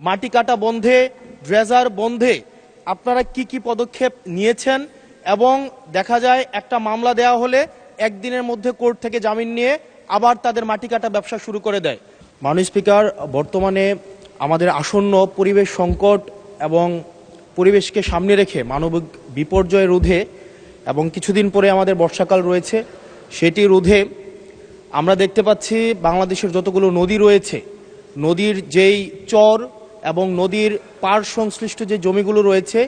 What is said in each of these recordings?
মাটি কাটা বন্ধে, ড্রেজার বন্ধে আপনারা কি কি পদক্ষেপ নিয়েছেন এবং দেখা যায় একটা মামলা দেওয়া হলে একদিনের মধ্যে কোর্ট থেকে জামিন নিয়ে আবার তাদের মাটি কাটা ব্যবসা শুরু করে দেয়। মাননীয় স্পিকার, বর্তমানে আমাদের আসন্ন পরিবেশ সংকট এবং পরিবেশকে সামনে রেখে মানবিক বিপর্যয় রোধে এবং কিছুদিন পরে আমাদের বর্ষাকাল রয়েছে, সেটি রোধে আমরা দেখতে পাচ্ছি বাংলাদেশের যতগুলো নদী রয়েছে, নদীর যেই চর এবং নদীর পাড় সংশ্লিষ্ট যে জমিগুলো রয়েছে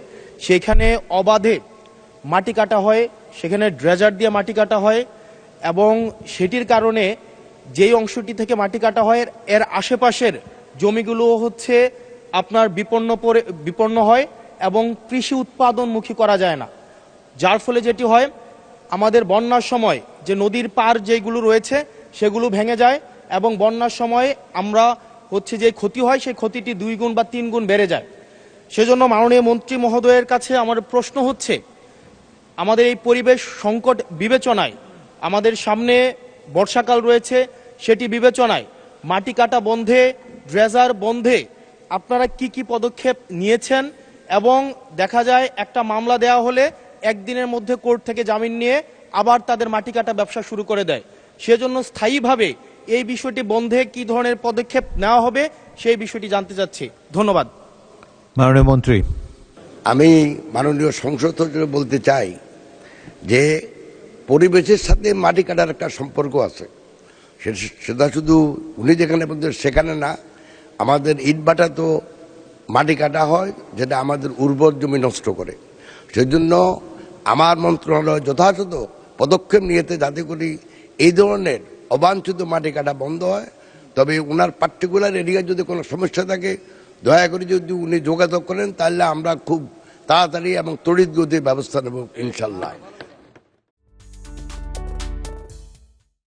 সেখানে অবাধে মাটি কাটা হয়, সেখানে ড্রেজার দিয়ে মাটি কাটা হয় এবং সেটির কারণে যেই অংশটি থেকে মাটি কাটা হয় এর আশেপাশের জমিগুলো হচ্ছে আপনার বিপন্ন হয় এবং কৃষি উৎপাদনমুখী করা যায় না। যার ফলে যেটি হয়, আমাদের বন্যার সময় যে নদীর পাড় যেগুলো রয়েছে সেগুলো ভেঙে যায় এবং বন্যার সময় আমরা হচ্ছে যে ক্ষতি হয় সেই ক্ষতিটি 2 গুণ বা 3 গুণ বেড়ে যায়। সেজন্য মাননীয় মন্ত্রী মহোদয়ের কাছে আমার প্রশ্ন হচ্ছে, আমাদের এই পরিবেশ সংকট বিবেচনায়, আমাদের সামনে বর্ষাকাল রয়েছে, সেটি বিবেচনায় মাটি কাটা বন্ধে, ড্রেজার বন্ধে আপনারা কি কি পদক্ষেপ নিয়েছেন এবং দেখা যায় একটা মামলা দেওয়া হলে একদিনের মধ্যে কোর্ট থেকে জামিন নিয়ে আবার তাদের মাটি কাটা ব্যবসা শুরু করে দেয়। সেজন্য স্থায়ীভাবে এই বিষয়টি বন্ধে কি ধরনের পদক্ষেপ নেওয়া হবে সেই বিষয়টি জানতে চাচ্ছি। ধন্যবাদ। মাননীয় মন্ত্রী। আমি মাননীয় সংসদ বলতে চাই যে পরিবেশের সাথে মাটি কাটার একটা সম্পর্ক আছে। সেটা শুধু উনি যেখানে বলছেন সেখানে না, আমাদের ইটভাটা তো মাটি কাটা হয় যেটা আমাদের উর্বর জমি নষ্ট করে। সেজন্য আমার মন্ত্রণালয় যথাযথ পদক্ষেপ নিয়েছে যাতে করে এই ধরনের অবাঞ্ছিত মাটি কাটা বন্ধ হয়। তবে ওনার পার্টিকুলার এরিয়ায় যদি কোনো সমস্যা থাকে দয়া করে যদি উনি যোগাযোগ করেন তাহলে আমরা খুব তাড়াতাড়ি এবং তড়িৎ গতির ব্যবস্থা নেব ইনশাল্লাহ।